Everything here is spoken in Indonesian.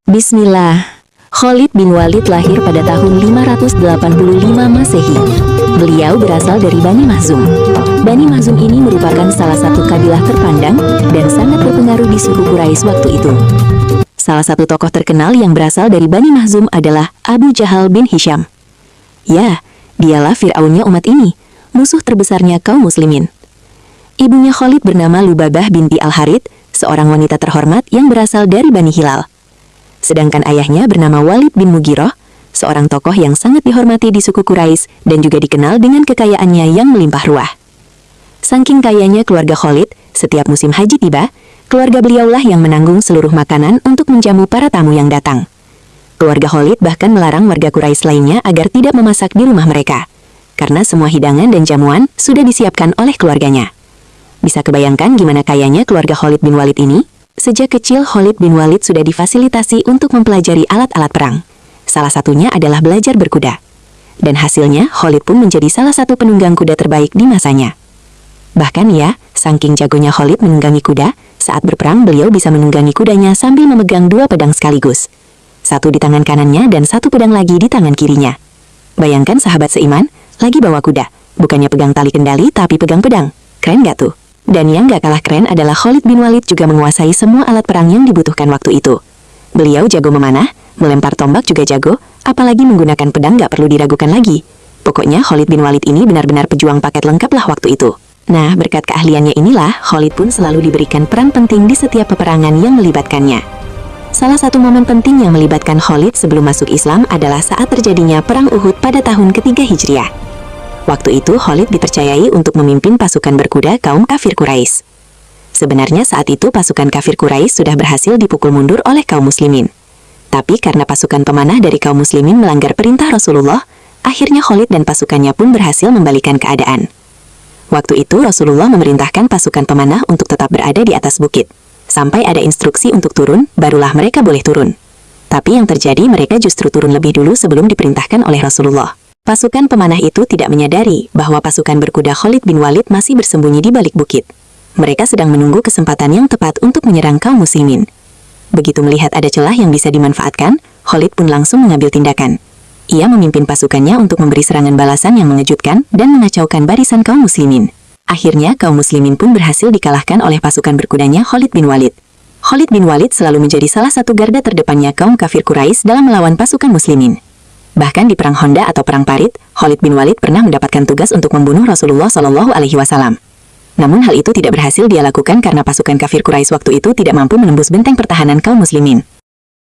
Bismillah. Khalid bin Walid lahir pada tahun 585 Masehi. Beliau berasal dari Bani Makhzum. Bani Makhzum ini merupakan salah satu kabilah terpandang dan sangat berpengaruh di suku Quraisy waktu itu. Salah satu tokoh terkenal yang berasal dari Bani Makhzum adalah Abu Jahal bin Hisham. Ya, dialah Fir'aunnya umat ini, musuh terbesarnya kaum muslimin. Ibunya Khalid bernama Lubabah binti Al-Harith, seorang wanita terhormat yang berasal dari Bani Hilal. Sedangkan ayahnya bernama Walid bin Mughirah, seorang tokoh yang sangat dihormati di suku Quraisy dan juga dikenal dengan kekayaannya yang melimpah ruah. Saking kayanya keluarga Khalid, setiap musim haji tiba, keluarga beliaulah yang menanggung seluruh makanan untuk menjamu para tamu yang datang. Keluarga Khalid bahkan melarang warga Quraisy lainnya agar tidak memasak di rumah mereka, karena semua hidangan dan jamuan sudah disiapkan oleh keluarganya. Bisa kebayangkan gimana kayanya keluarga Khalid bin Walid ini? Sejak kecil Khalid bin Walid sudah difasilitasi untuk mempelajari alat-alat perang. Salah satunya adalah belajar berkuda. Dan hasilnya Khalid pun menjadi salah satu penunggang kuda terbaik di masanya. Bahkan ya, saking jagonya Khalid menunggangi kuda, saat berperang beliau bisa menunggangi kudanya sambil memegang dua pedang sekaligus. Satu di tangan kanannya dan satu pedang lagi di tangan kirinya. Bayangkan sahabat seiman, lagi bawa kuda. Bukannya pegang tali kendali tapi pegang pedang. Keren gak tuh? Dan yang gak kalah keren adalah Khalid bin Walid juga menguasai semua alat perang yang dibutuhkan waktu itu. Beliau jago memanah, melempar tombak juga jago, apalagi menggunakan pedang gak perlu diragukan lagi. Pokoknya Khalid bin Walid ini benar-benar pejuang paket lengkap lah waktu itu. Nah, berkat keahliannya inilah, Khalid pun selalu diberikan peran penting di setiap peperangan yang melibatkannya. Salah satu momen penting yang melibatkan Khalid sebelum masuk Islam adalah saat terjadinya Perang Uhud pada tahun ketiga Hijriah. Waktu itu Khalid dipercayai untuk memimpin pasukan berkuda kaum kafir Quraisy. Sebenarnya saat itu pasukan kafir Quraisy sudah berhasil dipukul mundur oleh kaum muslimin. Tapi karena pasukan pemanah dari kaum muslimin melanggar perintah Rasulullah, akhirnya Khalid dan pasukannya pun berhasil membalikan keadaan. Waktu itu Rasulullah memerintahkan pasukan pemanah untuk tetap berada di atas bukit. Sampai ada instruksi untuk turun, barulah mereka boleh turun. Tapi yang terjadi mereka justru turun lebih dulu sebelum diperintahkan oleh Rasulullah. Pasukan pemanah itu tidak menyadari bahwa pasukan berkuda Khalid bin Walid masih bersembunyi di balik bukit. Mereka sedang menunggu kesempatan yang tepat untuk menyerang kaum muslimin. Begitu melihat ada celah yang bisa dimanfaatkan, Khalid pun langsung mengambil tindakan. Ia memimpin pasukannya untuk memberi serangan balasan yang mengejutkan dan mengacaukan barisan kaum muslimin. Akhirnya kaum muslimin pun berhasil dikalahkan oleh pasukan berkudanya Khalid bin Walid. Khalid bin Walid selalu menjadi salah satu garda terdepannya kaum kafir Quraisy dalam melawan pasukan muslimin. Bahkan di Perang Honda atau Perang Parit, Khalid bin Walid pernah mendapatkan tugas untuk membunuh Rasulullah SAW. Namun hal itu tidak berhasil dia lakukan karena pasukan kafir Quraisy waktu itu tidak mampu menembus benteng pertahanan kaum muslimin.